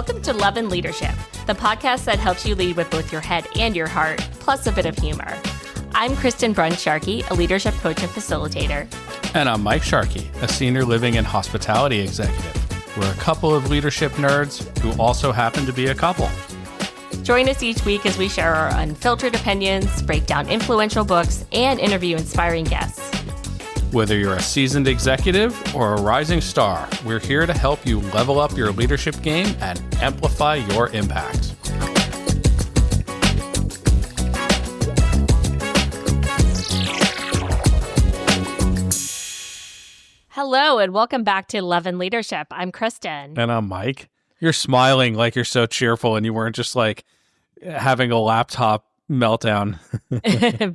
Welcome to Love and Leadership, the podcast that helps you lead with both your head and your heart, plus a bit of humor. I'm Kristen Sharkey, a leadership coach and facilitator. And I'm Mike Sharkey, a senior living and hospitality executive. We're a couple of leadership nerds who also happen to be a couple. Join us each week as we share our unfiltered opinions, break down influential books, and interview inspiring guests. Whether you're a seasoned executive or a rising star, we're here to help you level up your leadership game and amplify your impact. Hello, and welcome back to Love and Leadership. I'm Kristen. And I'm Mike. You're smiling like you're so cheerful and you weren't just like having a laptop meltdown.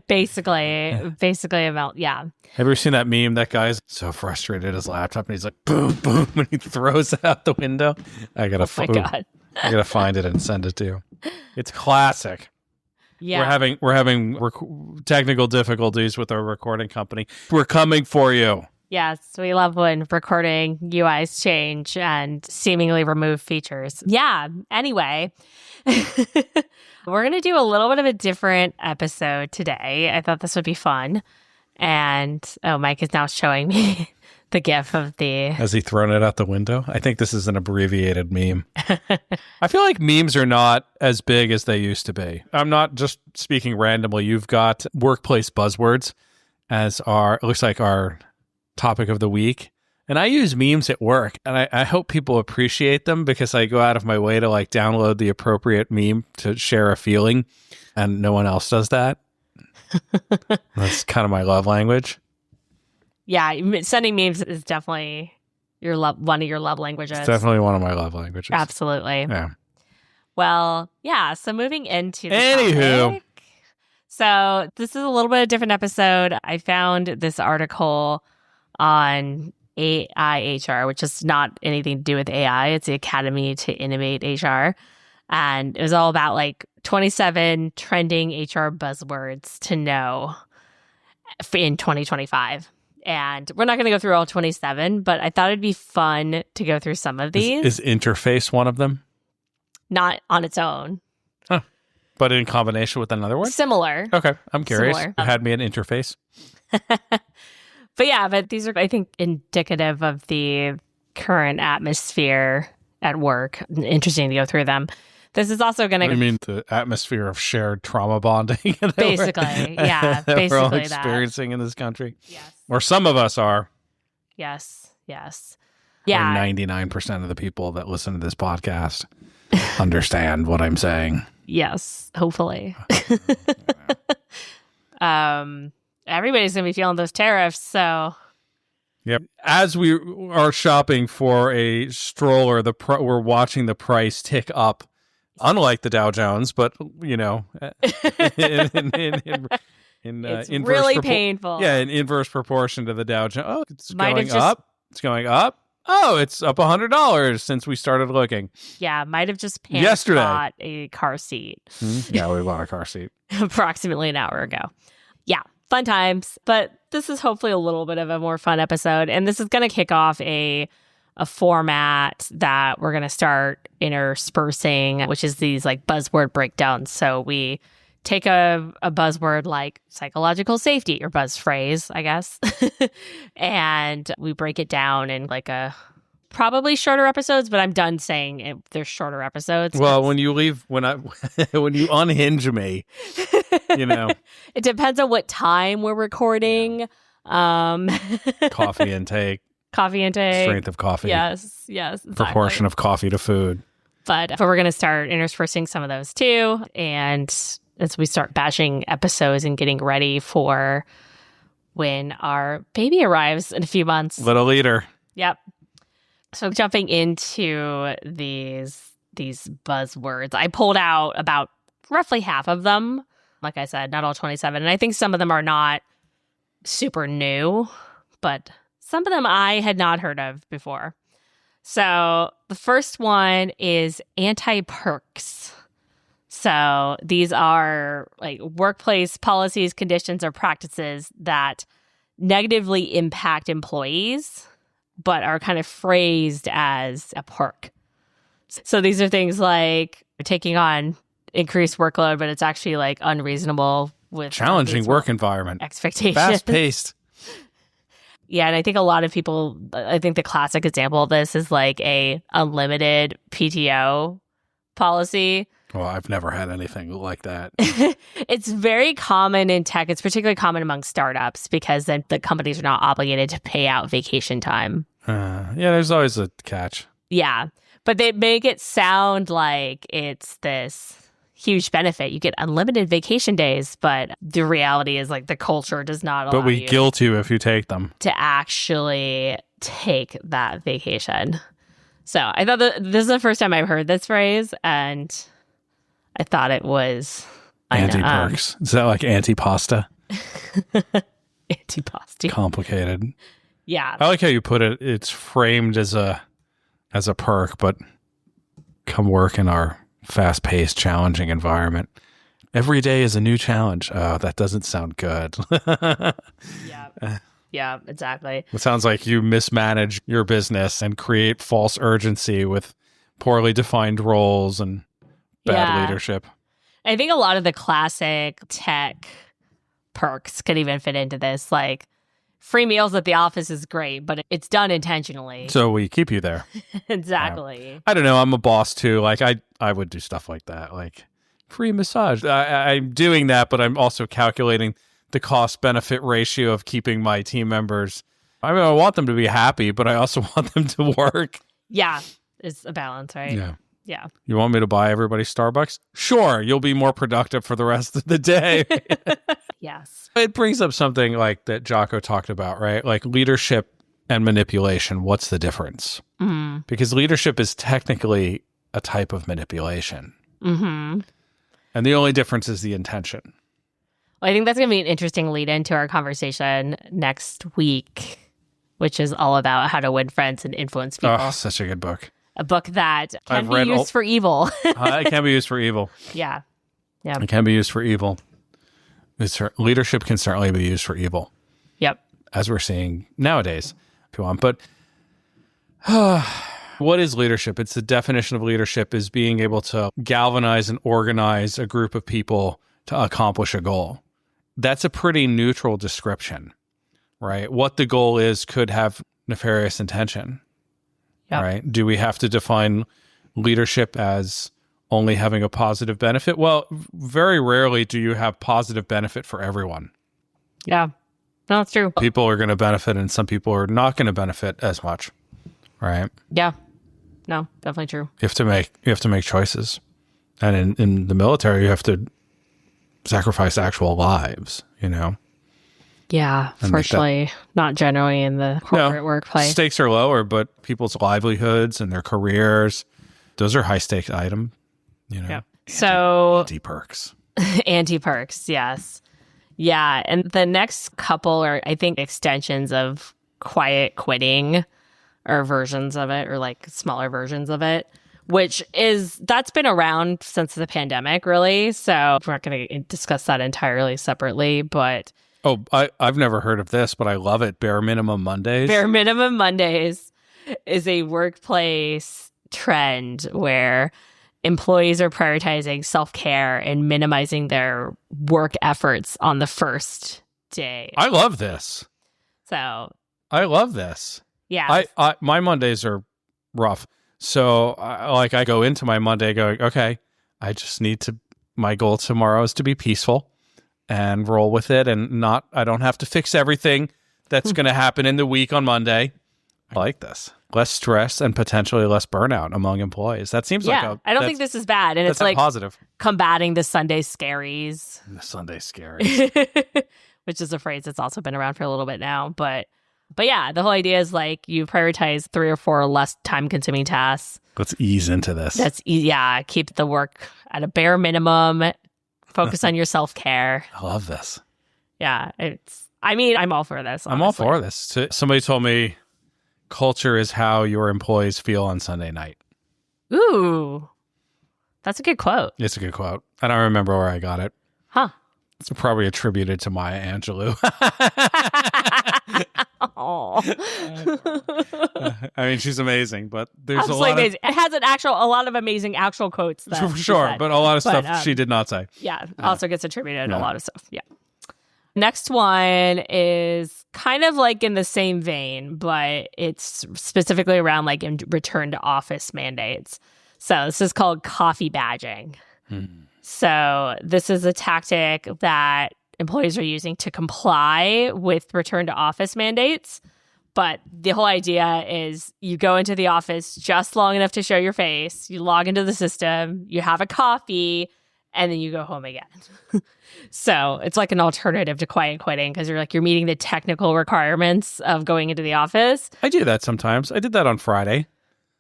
basically a melt. Yeah. Have you ever seen that meme? That guy's so frustrated at his laptop and he's like, boom, boom, and he throws it out the window. I gotta find it and send it to you. It's classic. Yeah. We're having technical difficulties with our recording company. We're coming for you. Yes, we love when recording UIs change and seemingly remove features. Yeah, anyway, we're going to do a little bit of a different episode today. I thought this would be fun. And, Mike is now showing me the gif of the... Has he thrown it out the window? I think this is an abbreviated meme. I feel like memes are not as big as they used to be. I'm not just speaking randomly. You've got workplace buzzwords as it looks like our topic of the week. And I use memes at work, and I hope people appreciate them because I go out of my way to like download the appropriate meme to share a feeling, and no one else does that. That's kind of my love language. Yeah, sending memes is definitely one of your love languages. It's definitely one of my love languages. Absolutely. Yeah. Well, yeah, so moving into the Anywho. topic. So this is a little bit of a different episode. I found this article on AI HR, which is not anything to do with AI. It's the Academy to Innovate HR. And it was all about like 27 trending HR buzzwords to know in 2025. And we're not going to go through all 27, but I thought it'd be fun to go through some of these. Is interface one of them? Not on its own. Huh. But in combination with another word? Similar. Okay, I'm curious. Similar. You had me an interface. But these are, I think, indicative of the current atmosphere at work. Interesting to go through them. This is also going to... I mean, the atmosphere of shared trauma bonding. Basically, yeah. Basically we're all that. experiencing in this country. Yes. Or some of us are. Yes. Yeah. Or 99% of the people that listen to this podcast understand what I'm saying. Yes, hopefully. Everybody's going to be feeling those tariffs, so... Yep. As we are shopping for a stroller, we're watching the price tick up, unlike the Dow Jones, but, you know... it's really painful. Yeah, in inverse proportion to the Dow Jones. Oh, it's going up. It's going up. Oh, it's up $100 since we started looking. Yeah, might have just bought a car seat. Yeah, we bought a car seat. Approximately an hour ago. Yeah, fun times. But this is hopefully a little bit of a more fun episode. And this is going to kick off a format that we're going to start interspersing, which is these like buzzword breakdowns. So we take a buzzword like psychological safety, or buzz phrase, I guess, and we break it down in like probably shorter episodes, but I'm done saying there's shorter episodes. Well, when you unhinge me, you know. It depends on what time we're recording. Coffee intake. Strength of coffee. Yes, exactly. Proportion of coffee to food. But we're going to start interspersing some of those too. And as we start bashing episodes and getting ready for when our baby arrives in a few months. Little leader. Yep. So jumping into these buzzwords, I pulled out about roughly half of them. Like I said, not all 27. And I think some of them are not super new, but some of them I had not heard of before. So the first one is anti-perks. So these are like workplace policies, conditions, or practices that negatively impact employees, but are kind of phrased as a perk. So these are things like taking on increased workload, but it's actually like unreasonable with challenging work environment, expectations. fast paced. Yeah, and I think a lot of people, I think the classic example of this is like a unlimited PTO policy. Well, I've never had anything like that. It's very common in tech. It's particularly common among startups because then the companies are not obligated to pay out vacation time. Yeah, there's always a catch. Yeah, but they make it sound like it's this huge benefit. You get unlimited vacation days, but the reality is like the culture does not allow But we you guilt you if you take them. to actually take that vacation. So I thought that this is the first time I've heard this phrase, and I thought it was anti-perks. Is that like anti-pasta? Anti-pasta. Complicated. Yeah. I like how you put it. It's framed as a perk, but come work in our fast-paced, challenging environment. Every day is a new challenge. Oh, that doesn't sound good. Yeah. Yeah, exactly. It sounds like you mismanage your business and create false urgency with poorly defined roles and bad leadership. I think a lot of the classic tech perks could even fit into this. Like free meals at the office is great, but it's done intentionally. So we keep you there. Exactly. I don't know. I'm a boss too. Like I would do stuff like that. Like free massage. I'm doing that, but I'm also calculating the cost benefit ratio of keeping my team members. I mean, I want them to be happy, but I also want them to work. Yeah. It's a balance, right? Yeah. Yeah. You want me to buy everybody Starbucks? Sure. You'll be more productive for the rest of the day. Yes. It brings up something like that Jocko talked about, right? Like leadership and manipulation. What's the difference? Mm-hmm. Because leadership is technically a type of manipulation. Mm-hmm. And the only difference is the intention. Well, I think that's going to be an interesting lead into our conversation next week, which is all about how to win friends and influence people. Oh, such a good book. A book that can be used for evil. It can be used for evil. Yeah. Yeah. It can be used for evil. Leadership can certainly be used for evil. Yep. As we're seeing nowadays, if you want. But what is leadership? It's the definition of leadership is being able to galvanize and organize a group of people to accomplish a goal. That's a pretty neutral description, right? What the goal is could have nefarious intention, right? Do we have to define leadership as only having a positive benefit? Well, very rarely do you have positive benefit for everyone. Yeah. No, it's true. People are going to benefit and some people are not going to benefit as much, right? Yeah. No, definitely true. You have to make choices. And in the military, you have to sacrifice actual lives, you know? Yeah, fortunately, not generally in the corporate workplace. Stakes are lower, but people's livelihoods and their careers, those are high-stakes items, you know? Yep. So anti-perks. Anti-perks, yes. Yeah, and the next couple are, I think, extensions of quiet quitting or versions of it or like smaller versions of it. That's been around since the pandemic, really. So we're not going to discuss that entirely separately, but... Oh, I've never heard of this, but I love it. Bare Minimum Mondays. Bare Minimum Mondays is a workplace trend where employees are prioritizing self-care and minimizing their work efforts on the first day. I love this. So... I love this. Yeah. My Mondays are rough. So I go into my Monday going, okay, my goal tomorrow is to be peaceful and roll with it I don't have to fix everything that's going to happen in the week on Monday. I like this. Less stress and potentially less burnout among employees. That seems like I don't think this is bad. And it's like positive. Combating the Sunday scaries. The Sunday scaries. Which is a phrase that's also been around for a little bit now. But yeah, the whole idea is like you prioritize 3 or 4 less time-consuming tasks. Let's ease into this. That's easy. Yeah, keep the work at a bare minimum. Focus on your self-care. I love this. Yeah, I'm all for this. Honestly. I'm all for this. Somebody told me culture is how your employees feel on Sunday night. Ooh, that's a good quote. It's a good quote. I don't remember where I got it. Huh. It's probably attributed to Maya Angelou. Oh. I mean, she's amazing, but there's Absolutely a lot amazing. It has a lot of amazing actual quotes. That for sure, said. but a lot of stuff she did not say. Yeah, also gets attributed a lot of stuff. Yeah. Next one is kind of like in the same vein, but it's specifically around like in return to office mandates. So this is called coffee badging. So this is a tactic that employees are using to comply with return to office mandates. But the whole idea is you go into the office just long enough to show your face, you log into the system, you have a coffee, and then you go home again. So it's like an alternative to quiet quitting because you're meeting the technical requirements of going into the office. I do that sometimes. I did that on Friday.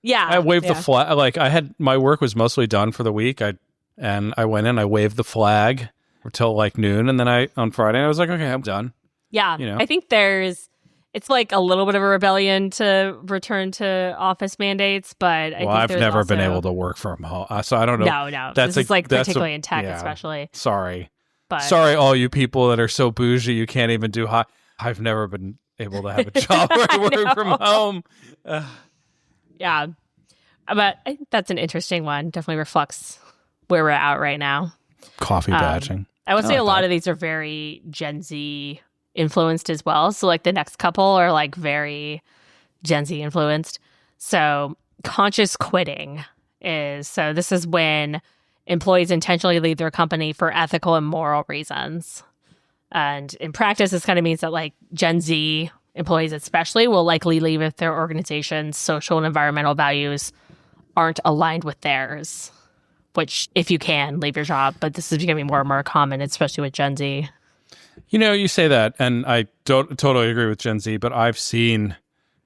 Yeah. I waved the flag. Like my work was mostly done for the week. I went in, I waved the flag until like noon. And then on Friday, I was like, okay, I'm done. Yeah. I think it's like a little bit of a rebellion to return to office mandates, but I've never been able to work from home. So I don't know. No. This is particularly in tech, especially. Sorry. But sorry, all you people that are so bougie you can't even do hot. I've never been able to have a job where I work from home. Yeah. But I think that's an interesting one. Definitely reflects where we're at right now. Coffee badging. I would say a lot of these are very Gen Z influenced as well. So like the next couple are like very Gen Z influenced. So conscious quitting this is when employees intentionally leave their company for ethical and moral reasons. And in practice, this kind of means that like Gen Z employees especially will likely leave if their organization's social and environmental values aren't aligned with theirs, which if you can, leave your job. But this is becoming more and more common, especially with Gen Z. You say that, and I don't totally agree with Gen Z, but I've seen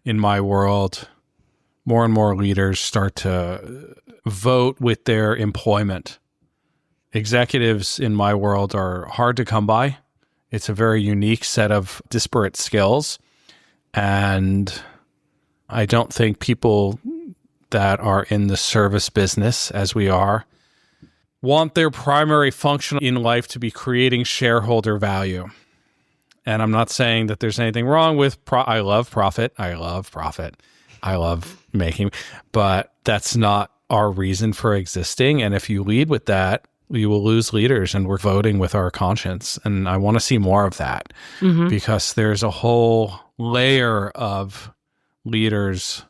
in my world more and more leaders start to vote with their employment. Executives in my world are hard to come by. It's a very unique set of disparate skills. And I don't think people that are in the service business, as we are, want their primary function in life to be creating shareholder value. And I'm not saying that there's anything wrong with I love profit. I love making, but that's not our reason for existing. And if you lead with that, you will lose leaders, and we're voting with our conscience. And I want to see more of that because there's a whole layer of leaders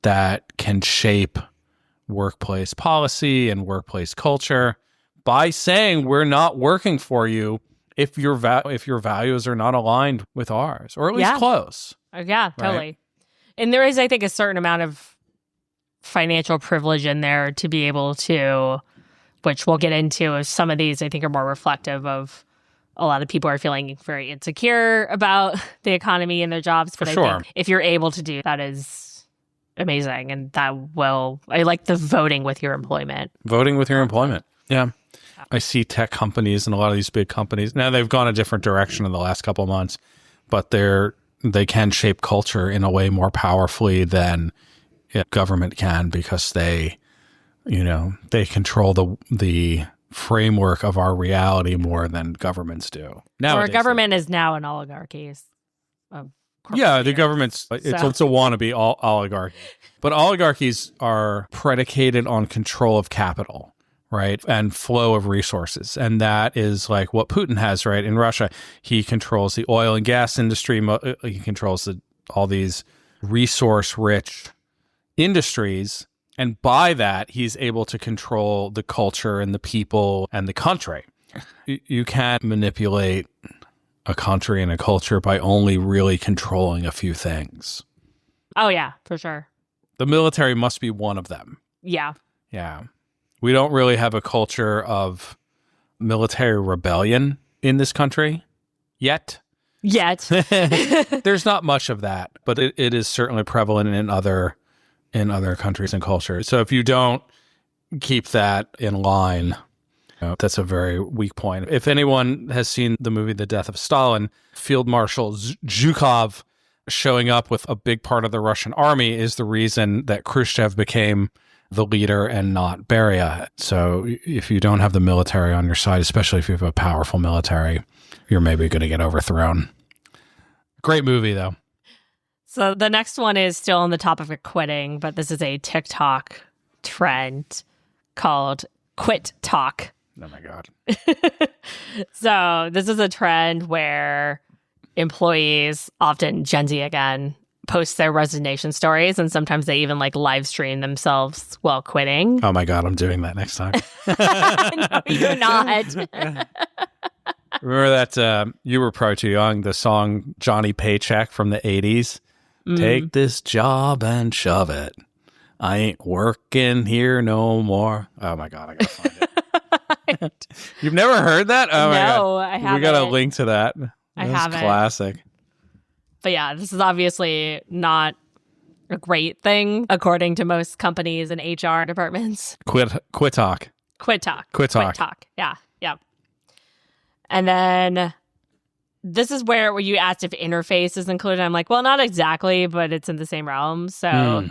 that can shape workplace policy and workplace culture by saying we're not working for you if your values are not aligned with ours, or at least close. Yeah, totally. Right? And there is, I think, a certain amount of financial privilege in there to be able to, which we'll get into. Some of these I think are more reflective of a lot of people are feeling very insecure about the economy and their jobs. But I think if you're able to do that is amazing. And I like the voting with your employment. Voting with your employment. Yeah. I see tech companies and a lot of these big companies. Now they've gone a different direction in the last couple of months, but they can shape culture in a way more powerfully than government can, because they control the framework of our reality more than governments do. Now, our government is now an oligarchy. Yeah, the government's it's a wannabe oligarchy, but oligarchies are predicated on control of capital, right, and flow of resources, and that is like what Putin has, right? In Russia, he controls the oil and gas industry. He controls all these resource-rich industries, and by that, he's able to control the culture and the people and the country. You can't manipulate a country and a culture by only really controlling a few things. Oh, yeah, for sure. The military must be one of them. Yeah. Yeah. We don't really have a culture of military rebellion in this country yet. There's not much of that, but it is certainly prevalent in other countries and cultures. So if you don't keep that in line, that's a very weak point. If anyone has seen the movie The Death of Stalin, Field Marshal Zhukov showing up with a big part of the Russian army is the reason that Khrushchev became the leader and not Beria. So if you don't have the military on your side, especially if you have a powerful military, you're maybe going to get overthrown. Great movie, though. So the next one is still on the topic of quitting, but this is a TikTok trend called Quit Talk. Oh my God. So this is a trend where employees, often Gen Z again, post their resignation stories, and sometimes they even like live stream themselves while quitting. Oh my God, I'm doing that next time. No, you're not. Remember that you were probably too young, the song Johnny Paycheck from the 80s? Take this job and shove it. I ain't working here no more. Oh my God, I gotta find it. You've never heard that? Oh my God. No, I haven't. We got a link to that. I That's haven't. classic. But yeah, this is obviously not a great thing, according to most companies and HR departments. Quit talk. Quit talk. Quit talk. Quit talk. Yeah. Yeah. And then this is where you asked if interface is included. I'm like, well, not exactly, but it's in the same realm. So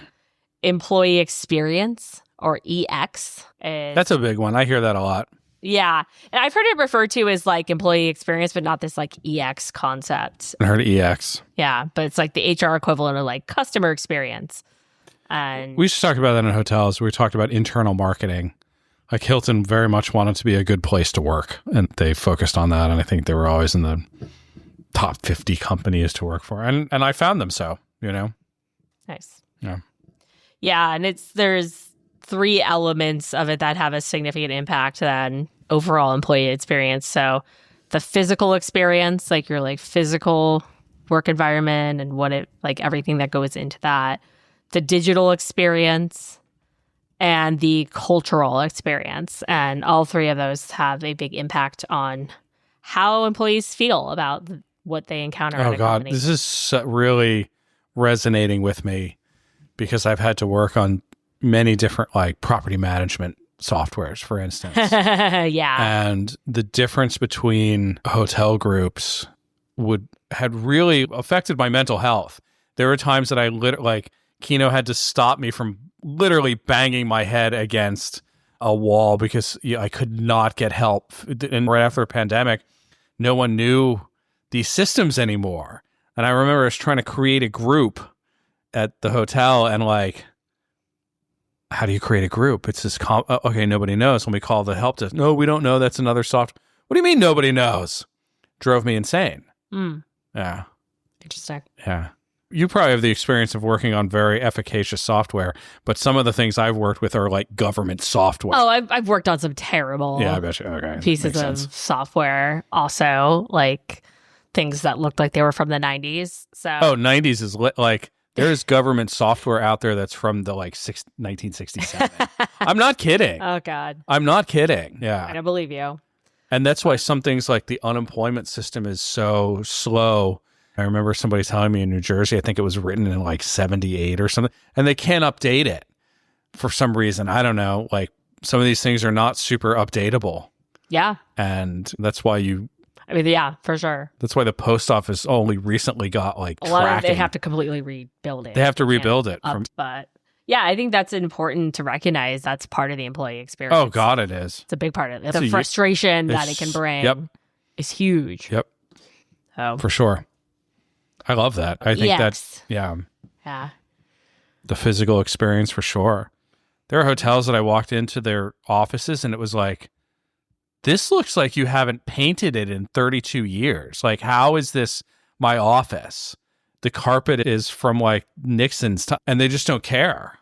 employee experience, or EX. That's a big one. I hear that a lot. Yeah. And I've heard it referred to as like employee experience, but not this like EX concept. I heard EX. Yeah. But it's like the HR equivalent of like customer experience. And we just talked about that in hotels. We talked about internal marketing. Like Hilton very much wanted to be a good place to work, and they focused on that. And I think they were always in the top 50 companies to work for. And I found them so, you know. Nice. Yeah. Yeah. And there's 3 elements of it that have a significant impact on overall employee experience. So the physical experience, like your like physical work environment and what it like everything that goes into that, the digital experience, and the cultural experience. And all 3 of those have a big impact on how employees feel about what they encounter at a company. This is really resonating with me because I've had to work on many different like property management softwares, for instance. Yeah. And the difference between hotel groups had really affected my mental health. There were times that I like Kino had to stop me from literally banging my head against a wall because I could not get help. And right after the pandemic, no one knew these systems anymore. And I remember I was trying to create a group at the hotel and like, how do you create a group? It's this, okay, nobody knows. When we call the help desk, no, we don't know. That's another soft. What do you mean nobody knows? Drove me insane. Yeah. Interesting. Yeah. You probably have the experience of working on very efficacious software, but some of the things I've worked with are like government software. Oh, I've worked on some terrible I bet you. Okay. pieces of software. Also, like things that looked like they were from the 90s. So 90s is like there's government software out there that's from the like 1967. I'm not kidding. Oh God. I'm not kidding. Yeah. I don't believe you. And that's why some things like the unemployment system is so slow. I remember somebody telling me in New Jersey, I think it was written in like 78 or something, and they can't update it for some reason. I don't know. Like some of these things are not super updatable. Yeah. And that's why yeah, for sure. That's why the post office only recently got like a lot tracking. of they have to completely rebuild it. They have to rebuild it. But yeah, I think that's important to recognize. That's part of the employee experience. Oh God, it is. It's a big part of it. The frustration that it can bring is huge. Yep. Oh, for sure. I love that. I think that's, Yeah. The physical experience for sure. There are hotels that I walked into their offices and it was like, this looks like you haven't painted it in 32 years. Like, how is this my office? The carpet is from like Nixon's time and they just don't care.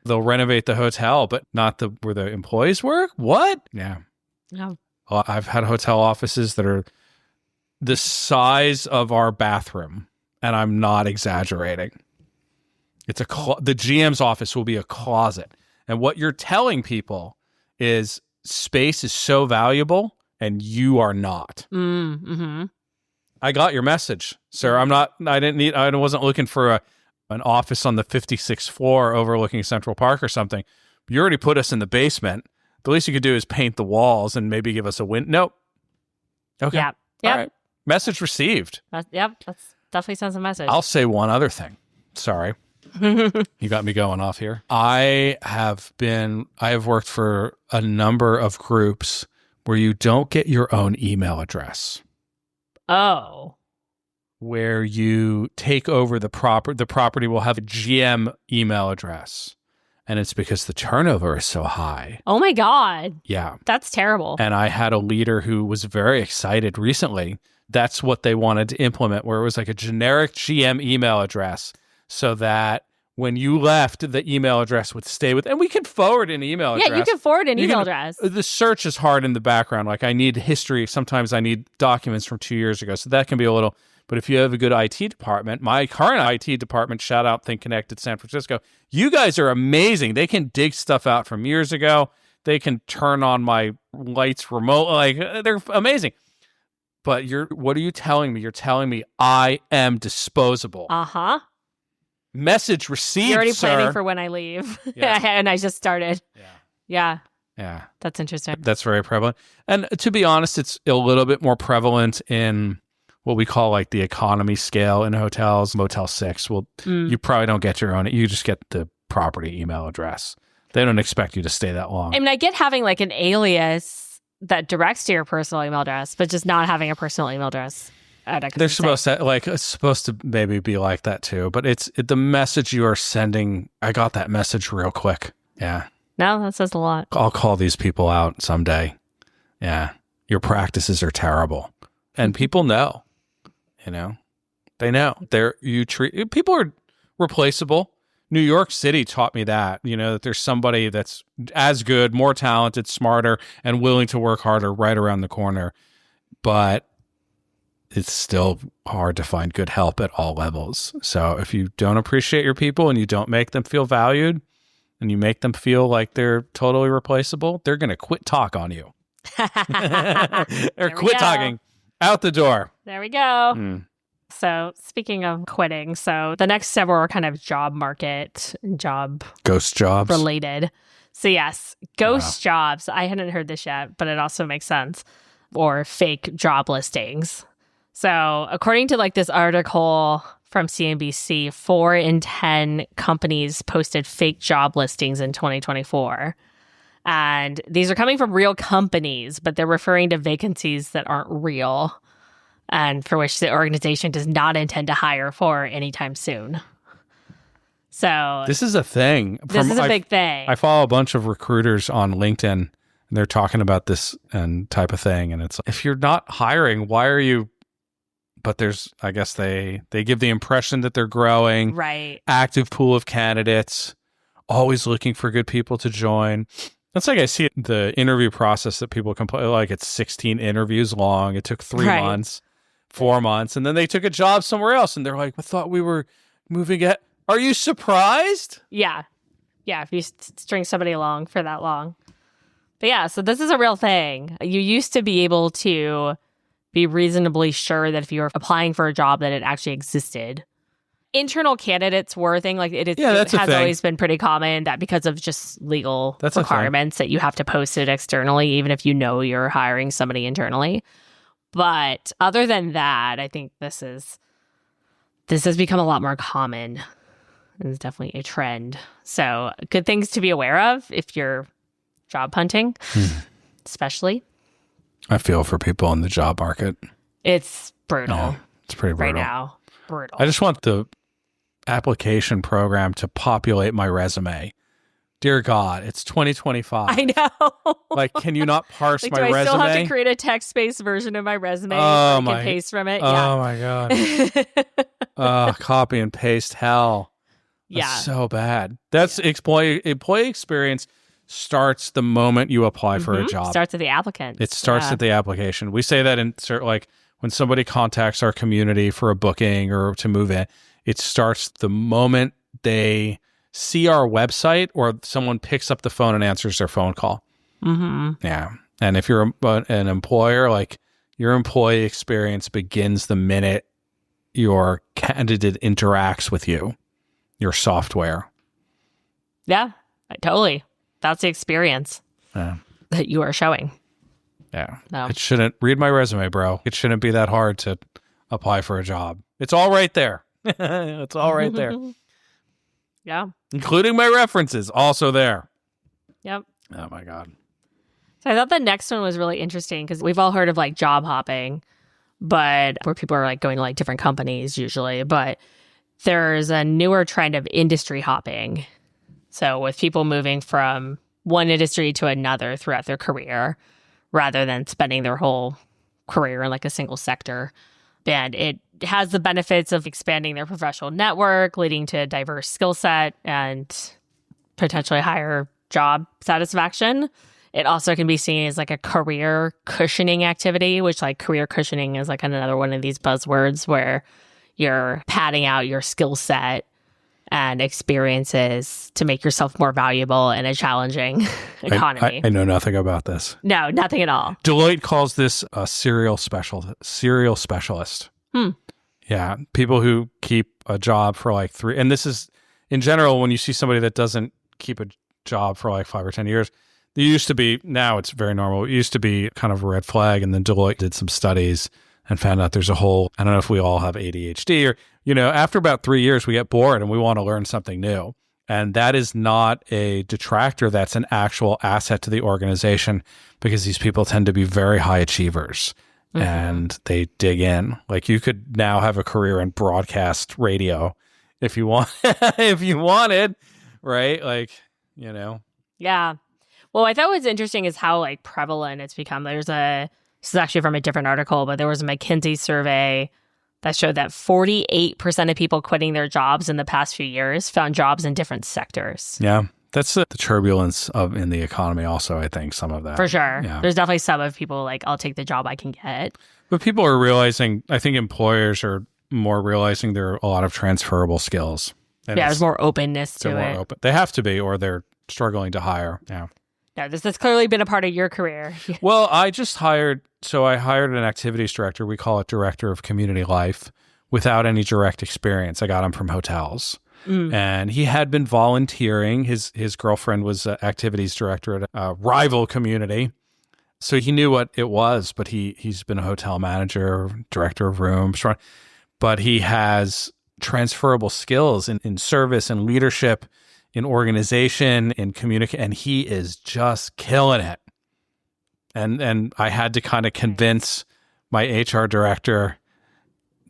They'll renovate the hotel, but not where the employees work. What? Yeah. No. I've had hotel offices that are the size of our bathroom. And I'm not exaggerating. It's the GM's office will be a closet. And what you're telling people is space is so valuable and you are not. Mm-hmm. I got your message, sir. I wasn't looking for an office on the 56th floor overlooking Central Park or something. You already put us in the basement. The least you could do is paint the walls and maybe give us a window. Nope. Okay. Yeah. All right. Message received. That's definitely sends a message. I'll say one other thing. Sorry. You got me going off here. I have worked for a number of groups where you don't get your own email address. Oh. where you take over the property will have a GM email address. And it's because the turnover is so high. Oh my God. Yeah. That's terrible. And I had a leader who was very excited recently. That's what they wanted to implement, where it was like a generic GM email address so that when you left, the email address would stay with, and we can forward an email address. Yeah, you can forward an email address. The search is hard in the background. Like I need history. Sometimes I need documents from 2 years ago. So that can be a little, but if you have a good IT department, my current IT department, shout out Think Connected San Francisco, you guys are amazing. They can dig stuff out from years ago. They can turn on my lights remote. Like they're amazing. But what are you telling me? You're telling me I am disposable. Uh-huh. Message received, You're already sir. planning for when I leave. Yeah. And I just started. Yeah. Yeah. That's interesting. That's very prevalent. And to be honest, it's a little bit more prevalent in what we call like the economy scale in hotels. Motel 6, well, you probably don't get your own. You just get the property email address. They don't expect you to stay that long. I mean, I get having like an alias that directs to your personal email address, but just not having a personal email address. They're supposed to it's supposed to maybe be like that too, but the message you are sending. I got that message real quick. Yeah. No, that says a lot. I'll call these people out someday. Yeah. Your practices are terrible. And people know, they know people are replaceable. New York City taught me that there's somebody that's as good, more talented, smarter, and willing to work harder right around the corner. But it's still hard to find good help at all levels. So if you don't appreciate your people and you don't make them feel valued and you make them feel like they're totally replaceable, they're going to quit talk on you. Or quit talking out the door. There we go. So speaking of quitting, so the next several are kind of job market, ghost jobs related. So yes, ghost jobs. I hadn't heard this yet, but it also makes sense. Or fake job listings. So according to like this article from CNBC, 4 in 10 companies posted fake job listings in 2024. And these are coming from real companies, but they're referring to vacancies that aren't real and for which the organization does not intend to hire for anytime soon. So this is a thing. This is a big thing. I follow a bunch of recruiters on LinkedIn, and they're talking about this and type of thing. And it's like, if you're not hiring, why are you? But I guess they give the impression that they're growing. Right. Active pool of candidates, always looking for good people to join. That's like I see the interview process that people complain, like it's 16 interviews long. It took 3 months, 4 months, and then they took a job somewhere else. And they're like, I thought we were moving at. Are you surprised? Yeah. Yeah, if you string somebody along for that long. But yeah, so this is a real thing. You used to be able to be reasonably sure that if you were applying for a job that it actually existed. Internal candidates were a thing. Like it has always been pretty common that because of just legal requirements that you have to post it externally, even if you're hiring somebody internally. But other than that, I think this has become a lot more common. It's definitely a trend. So good things to be aware of if you're job hunting, especially. I feel for people in the job market. It's brutal. Yeah, it's pretty brutal. Right now. Brutal. I just want the application program to populate my resume. Dear God, it's 2025. I know. Like, can you not parse my resume? Do I still have to create a text-based version of my resume so I can paste from it? Oh, my God. Copy and paste hell. That's so bad. That's employee experience starts the moment you apply for a job. Starts at the applicant. It starts at the application. We say that in like when somebody contacts our community for a booking or to move in, it starts the moment they see our website or someone picks up the phone and answers their phone call. Mm-hmm. Yeah. And if you're an employer, like your employee experience begins the minute your candidate interacts with you, your software. Yeah, totally. That's the experience that you are showing. Yeah. No. It shouldn't, read my resume, bro. It shouldn't be that hard to apply for a job. It's all right there. It's all right there. Yeah. Including my references, also there. Yep. Oh my God. So I thought the next one was really interesting because we've all heard of like job hopping but where people are like going to like different companies usually. But there's a newer trend of industry hopping. So with people moving from one industry to another throughout their career rather than spending their whole career in like a single sector. And it has the benefits of expanding their professional network, leading to a diverse skill set and potentially higher job satisfaction. It also can be seen as like a career cushioning activity, which like career cushioning is like another one of these buzzwords where you're padding out your skill set and experiences to make yourself more valuable in a challenging economy. I know nothing about this. No, nothing at all. Deloitte calls this a serial specialist. Yeah, people who keep a job for like 3, and this is in general when you see somebody that doesn't keep a job for like 5 or 10 years. There used to be, now it's very normal. It used to be kind of a red flag, and then Deloitte did some studies and found out there's a whole, I don't know if we all have ADHD or, after about 3 years, we get bored and we want to learn something new. And that is not a detractor. That's an actual asset to the organization because these people tend to be very high achievers and they dig in. Like you could now have a career in broadcast radio if you want, if you wanted, right? Like, Yeah. Well, I thought what's interesting is how like prevalent it's become. This is actually from a different article, but there was a McKinsey survey that showed that 48% of people quitting their jobs in the past few years found jobs in different sectors. Yeah. That's the turbulence in the economy also, I think, some of that. For sure. Yeah. There's definitely some of people like, I'll take the job I can get. But people are realizing, I think employers are more realizing there are a lot of transferable skills. And there's more openness to it. Open. They have to be, or they're struggling to hire. Yeah. No, this has clearly been a part of your career. Well, I hired an activities director. We call it director of community life without any direct experience. I got him from hotels. And he had been volunteering. His girlfriend was activities director at a rival community. So he knew what it was, but he's been a hotel manager, director of rooms, but he has transferable skills in service and leadership, in organization, in communicate, and he is just killing it. And I had to kind of convince my HR director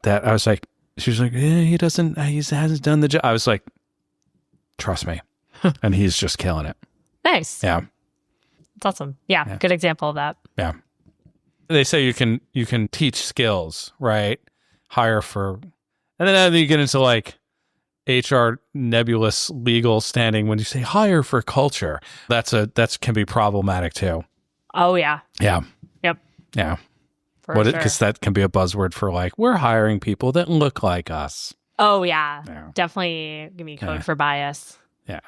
that I was like, she was like, he hasn't done the job. I was like, trust me. And he's just killing it. Nice. Yeah. That's awesome. Yeah. Good example of that. Yeah. They say you can teach skills, right? Hire for, and then you get into like HR nebulous legal standing when you say hire for culture. That can be problematic too. Oh yeah. Yeah. Yep. Yeah. Sure. Because that can be a buzzword for like, we're hiring people that look like us. Oh yeah. Definitely give me a code for bias. Yeah.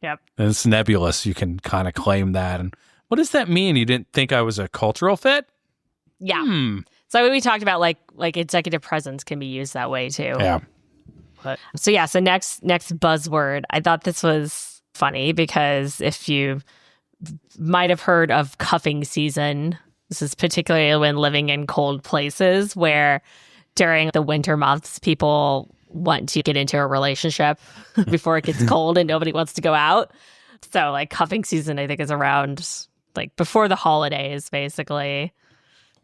Yep. And it's nebulous. You can kind of claim that. And what does that mean? You didn't think I was a cultural fit? Yeah. So we talked about like executive presence can be used that way too. Yeah. So next buzzword. I thought this was funny because if you might have heard of cuffing season, this is particularly when living in cold places where during the winter months, people want to get into a relationship before it gets cold and nobody wants to go out. So like cuffing season, I think is around like before the holidays, basically,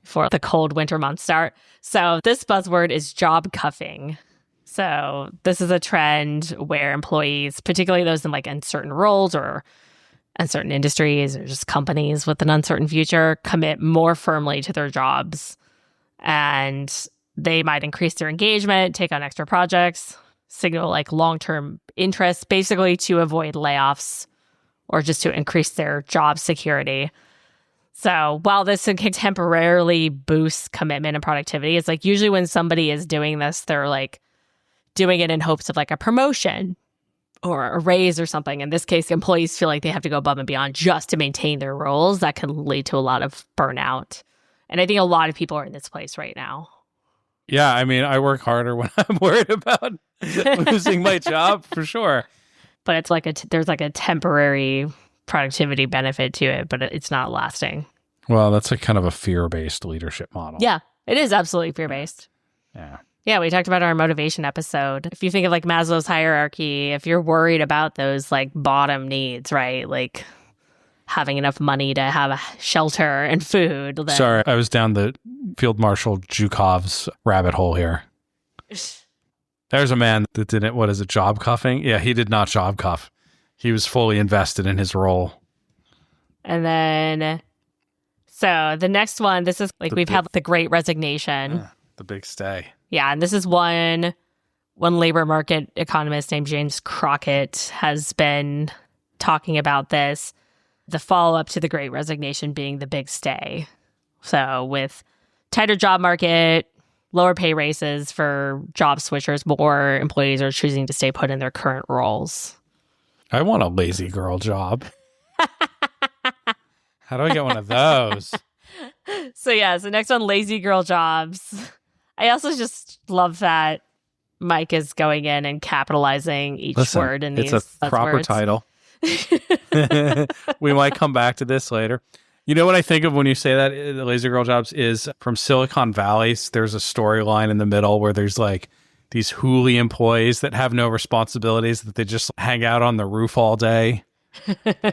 before the cold winter months start. So this buzzword is job cuffing. So this is a trend where employees, particularly those in like uncertain roles or uncertain industries or just companies with an uncertain future, commit more firmly to their jobs. And they might increase their engagement, take on extra projects, signal like long-term interest, basically to avoid layoffs or just to increase their job security. So while this can temporarily boost commitment and productivity, it's like usually when somebody is doing this, they're like doing it in hopes of like a promotion or a raise or something. In this case, employees feel like they have to go above and beyond just to maintain their roles. That can lead to a lot of burnout. And I think a lot of people are in this place right now. Yeah, I mean, I work harder when I'm worried about losing my job, for sure. But it's like there's like a temporary productivity benefit to it, but it's not lasting. Well, that's a kind of a fear-based leadership model. Yeah, it is absolutely fear-based. Yeah. Yeah, we talked about our motivation episode. If you think of like Maslow's hierarchy, if you're worried about those like bottom needs, right? Like having enough money to have a shelter and food. Then... Sorry, I was down the Field Marshal Zhukov's rabbit hole here. There's a man that didn't, what is it, job cuffing? Yeah, he did not job cuff. He was fully invested in his role. And then, so the next one, this is like we've had the Great Resignation. The big stay. Yeah, and this is one labor market economist named James Crockett has been talking about this. The follow-up to the Great Resignation being the big stay. So with tighter job market, lower pay raises for job switchers, more employees are choosing to stay put in their current roles. I want a lazy girl job. How do I get one of those? So next one, lazy girl jobs. I also just love that Mike is going in and capitalizing each word in these. It's a proper title. We might come back to this later. You know what I think of when you say that, the lazy girl jobs, is from Silicon Valley. There's a storyline in the middle where there's like these Hooli employees that have no responsibilities, that they just hang out on the roof all day.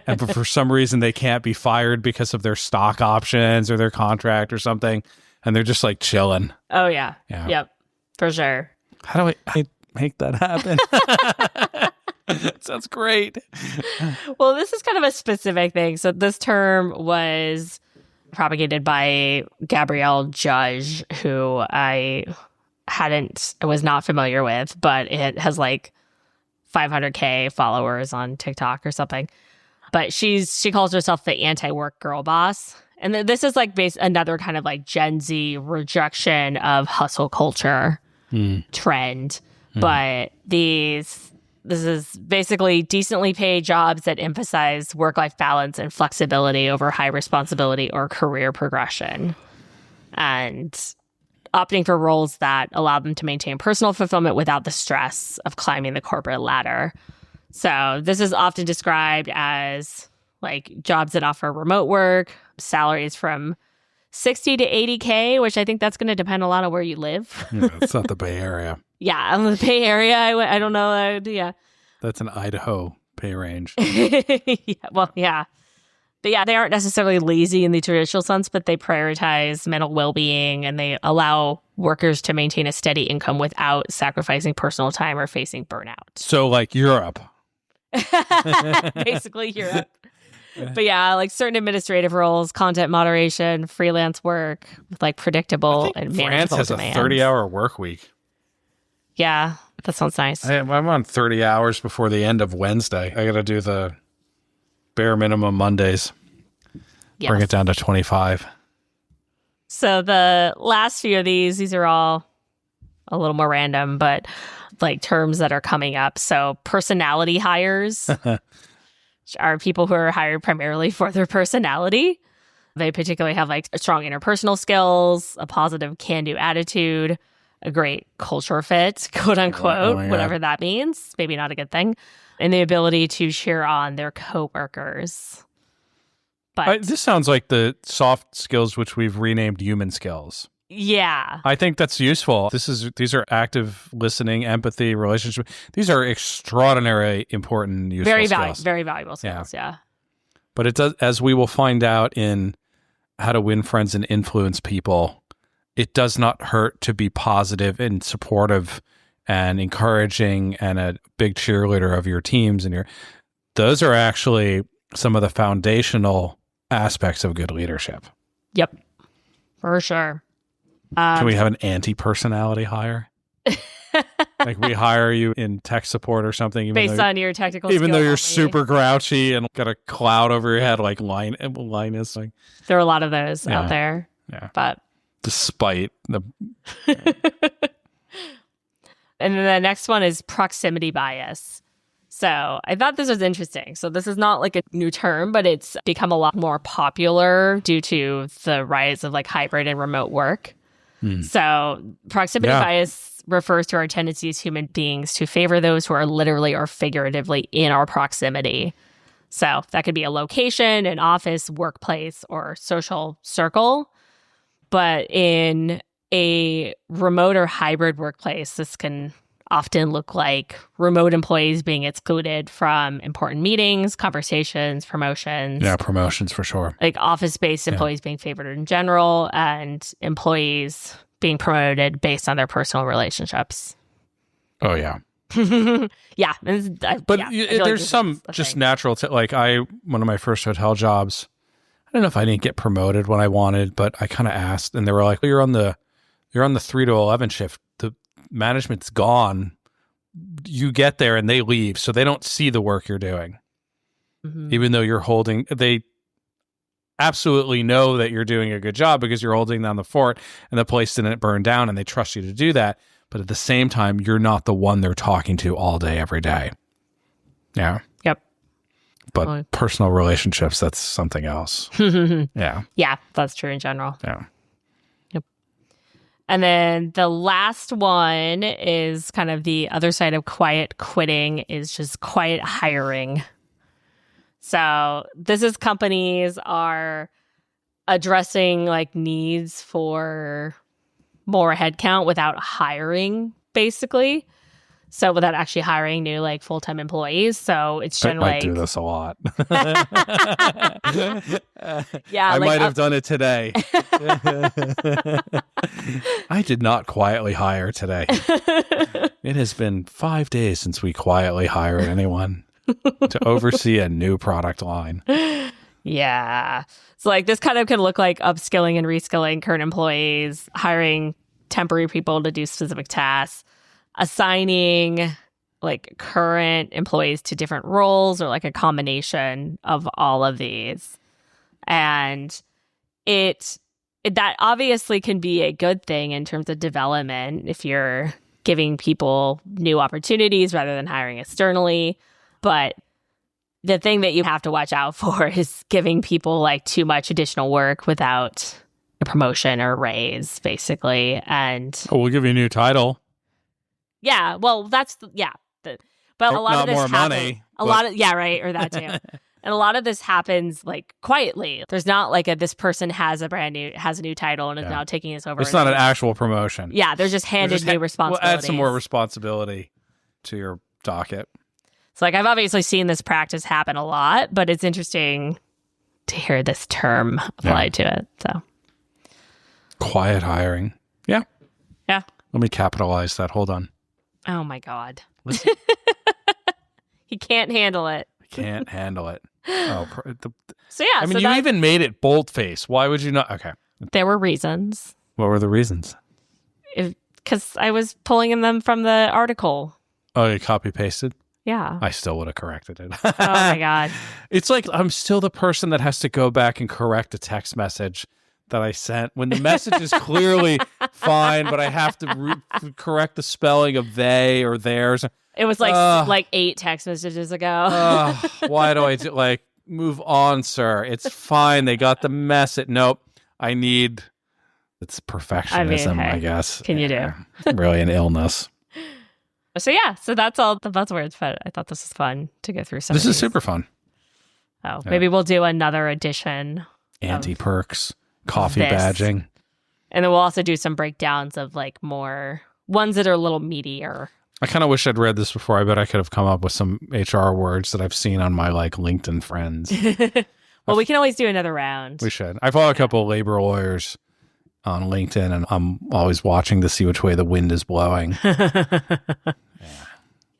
And for some reason they can't be fired because of their stock options or their contract or something. And they're just like chilling. Oh, yeah. Yep. For sure. How do I make that happen? Sounds great. Well, this is kind of a specific thing. So this term was propagated by Gabrielle Judge, who I was not familiar with, but it has like 500K followers on TikTok or something. But she calls herself the anti-work girl boss. And this is like another kind of like Gen Z rejection of hustle culture trend. But this is basically decently paid jobs that emphasize work-life balance and flexibility over high responsibility or career progression. And opting for roles that allow them to maintain personal fulfillment without the stress of climbing the corporate ladder. So this is often described as like jobs that offer remote work, salaries from 60 to 80K, which I think that's going to depend a lot on where you live. Yeah, it's not the Bay Area. Yeah, in the Bay Area, I don't know. Yeah. That's an Idaho pay range. Well, yeah. But yeah, they aren't necessarily lazy in the traditional sense, but they prioritize mental well-being and they allow workers to maintain a steady income without sacrificing personal time or facing burnout. So like Europe. Basically Europe. But yeah, like certain administrative roles, content moderation, freelance work with like predictable and manageable France has demands. a 30-hour work week. Yeah, that sounds nice. I'm on 30 hours before the end of Wednesday. I got to do the bare minimum Mondays. Yes. Bring it down to 25. So the last few of these are all a little more random, but like terms that are coming up. So personality hires are people who are hired primarily for their personality. They particularly have like strong interpersonal skills, a positive can-do attitude, a great culture fit, quote unquote, whatever that means. Maybe not a good thing. And the ability to cheer on their coworkers. But this sounds like the soft skills, which we've renamed human skills. Yeah. I think that's useful. These are active listening, empathy, relationship. These are extraordinarily important, useful skills. Very valuable skills, yeah. But it does, as we will find out in How to Win Friends and Influence People, it does not hurt to be positive and supportive and encouraging and a big cheerleader of your teams. Those are actually some of the foundational aspects of good leadership. Yep, for sure. Can we have an anti-personality hire? Like we hire you in tech support or something. Based on your technical skill. Even though you're super grouchy and got a cloud over your head like Linus. Like, there are a lot of those out there. Yeah. But despite the... And then the next one is proximity bias. So I thought this was interesting. So this is not like a new term, but it's become a lot more popular due to the rise of like hybrid and remote work. So proximity bias refers to our tendency as human beings to favor those who are literally or figuratively in our proximity. So that could be a location, an office, workplace, or social circle. But in a remote or hybrid workplace, this can often look like remote employees being excluded from important meetings, conversations, promotions. Yeah, promotions for sure. Like office-based employees being favored in general, and employees being promoted based on their personal relationships. Oh, yeah. Yeah. But there's some just natural, one of my first hotel jobs, I don't know if I didn't get promoted when I wanted, but I kind of asked, and they were like, well, you're on the 3 to 11 shift. The management's gone. You get there and they leave, so they don't see the work you're doing. Even though they absolutely know that you're doing a good job because you're holding down the fort and the place didn't burn down and they trust you to do that. But at the same time, you're not the one they're talking to all day, every day. Yeah. Yep. But personal relationships, that's something else. Yeah. Yeah, that's true in general. Yeah. Yep. And then the last one is kind of the other side of quiet quitting, is just quiet hiring. So this is companies are addressing like needs for more headcount without hiring, basically. So without actually hiring new like full-time employees. So it's generally I might do this a lot. Yeah, I might have done it today. I did not quietly hire today. It has been 5 days since we quietly hired anyone to oversee a new product line. Yeah. So like this kind of can look like upskilling and reskilling current employees, hiring temporary people to do specific tasks, assigning like current employees to different roles, or like a combination of all of these. And that obviously can be a good thing in terms of development if you're giving people new opportunities rather than hiring externally. But the thing that you have to watch out for is giving people like too much additional work without a promotion or raise, basically. And we'll give you a new title. Yeah, well, but a lot of this more happens. Money. Right, or that too. And a lot of this happens like quietly. There's not like this person has a new title and is now taking this over. It's not an actual promotion. Yeah, they're just handed new responsibilities. We'll add some more responsibility to your docket. So like I've obviously seen this practice happen a lot, but it's interesting to hear this term applied to it. So quiet hiring. Yeah. Yeah. Let me capitalize that. Hold on. Oh my God. He can't handle it. Can't handle it. Oh, I mean, you even made it boldface. Why would you not? Okay. There were reasons. What were the reasons? Because I was pulling them from the article. Oh, you copy pasted? Yeah. I still would have corrected it. Oh my God. It's like I'm still the person that has to go back and correct a text message that I sent when the message is clearly fine, but I have to correct the spelling of they or theirs. It was like 8 text messages ago. Why do I move on, sir? It's fine. They got the message. Nope. It's perfectionism, I guess. Can you do? Really an illness. So that's all the buzzwords, but I thought this was fun to go through some. This is super fun. Oh, maybe we'll do another edition. Anti-perks, coffee badging. And then we'll also do some breakdowns of like more ones that are a little meatier. I kind of wish I'd read this before. I bet I could have come up with some HR words that I've seen on my like LinkedIn friends. Well, we can always do another round. We should. I follow a couple of labor lawyers on LinkedIn, and I'm always watching to see which way the wind is blowing.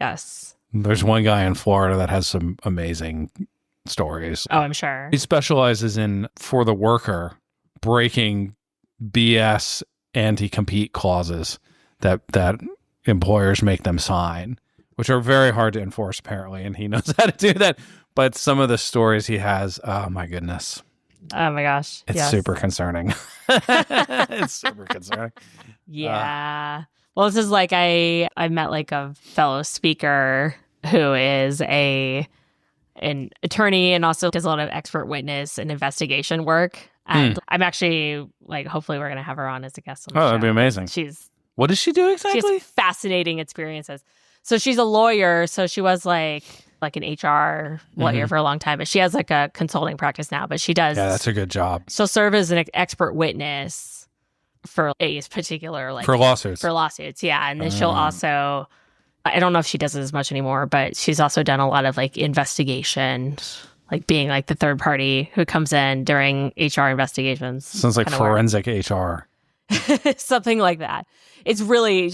Yes. There's one guy in Florida that has some amazing stories. Oh, I'm sure. He specializes in, for the worker, breaking BS anti-compete clauses that employers make them sign, which are very hard to enforce, apparently, and he knows how to do that. But some of the stories he has, oh my goodness. Oh my gosh. It's super concerning. It's super concerning. Yeah. Well, this is like I met like a fellow speaker who is an attorney and also does a lot of expert witness and investigation work. And I'm actually like, hopefully we're going to have her on as a guest on the show. That'd be amazing. What does she do exactly? She has fascinating experiences. So she's a lawyer. So she was like an HR lawyer for a long time, but she has like a consulting practice now, but she does. Yeah, that's a good job. She'll serve as an expert witness for a particular for lawsuits. Yeah. And then she'll also I don't know if she does it as much anymore, but she's also done a lot of like investigation, like being like the third party who comes in during HR investigations. Sounds like forensic HR. Something like that. It's really,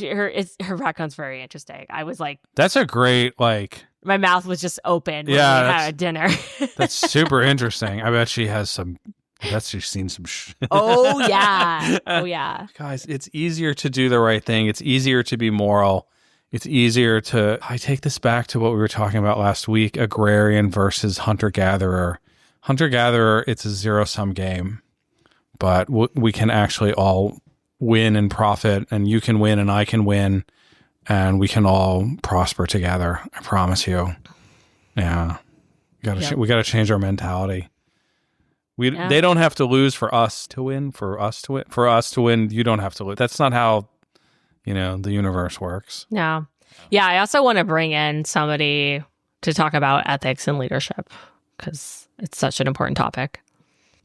her background's very interesting. I was like... That's a great, like... My mouth was just open when we had dinner. That's super interesting. I bet she has some... I bet she's seen some Oh, yeah. Oh, yeah. Guys, it's easier to do the right thing. It's easier to be moral. It's easier to... I take this back to what we were talking about last week, agrarian versus hunter-gatherer. Hunter-gatherer, it's a zero-sum game. But we can actually all win and profit, and you can win and I can win, and we can all prosper together. I promise you. Yeah. We got to change our mentality. They don't have to lose for us to win, for us to win. For us to win, you don't have to lose. That's not how, the universe works. No. Yeah, I also want to bring in somebody to talk about ethics and leadership because it's such an important topic.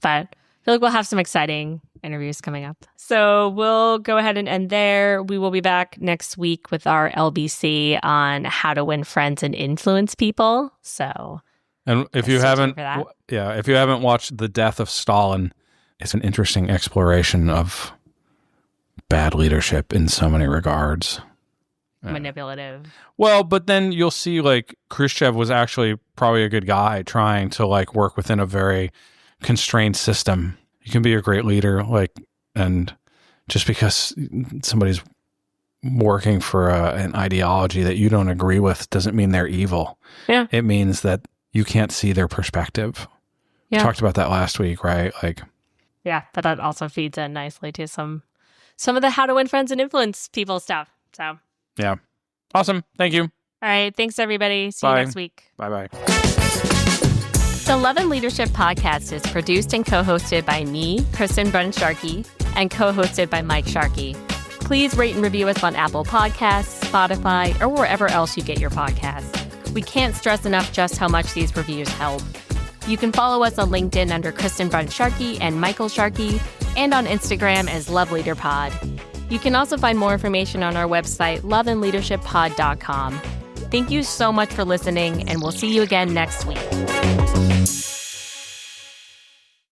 But I feel like we'll have some exciting interviews coming up. So we'll go ahead and end there. We will be back next week with our LBC on how to win friends and influence people. So, and if you haven't watched The Death of Stalin, it's an interesting exploration of bad leadership in so many regards. Manipulative. Well, but then you'll see like Khrushchev was actually probably a good guy trying to like work within a very constrained system. You can be a great leader, and just because somebody's working for an ideology that you don't agree with doesn't mean they're evil. Yeah. It means that you can't see their perspective. Yeah. We talked about that last week, right? Yeah, but that also feeds in nicely to some of the how to win friends and influence people stuff. So yeah. Awesome. Thank you. All right. Thanks, everybody. See you next week. Bye-bye. The Love and Leadership podcast is produced and co-hosted by me, Kristen Sharkey, and co-hosted by Mike Sharkey. Please rate and review us on Apple Podcasts, Spotify, or wherever else you get your podcasts. We can't stress enough just how much these reviews help. You can follow us on LinkedIn under Kristen Sharkey and Michael Sharkey, and on Instagram as Love Leader Pod. You can also find more information on our website, loveandleadershippod.com. Thank you so much for listening, and we'll see you again next week.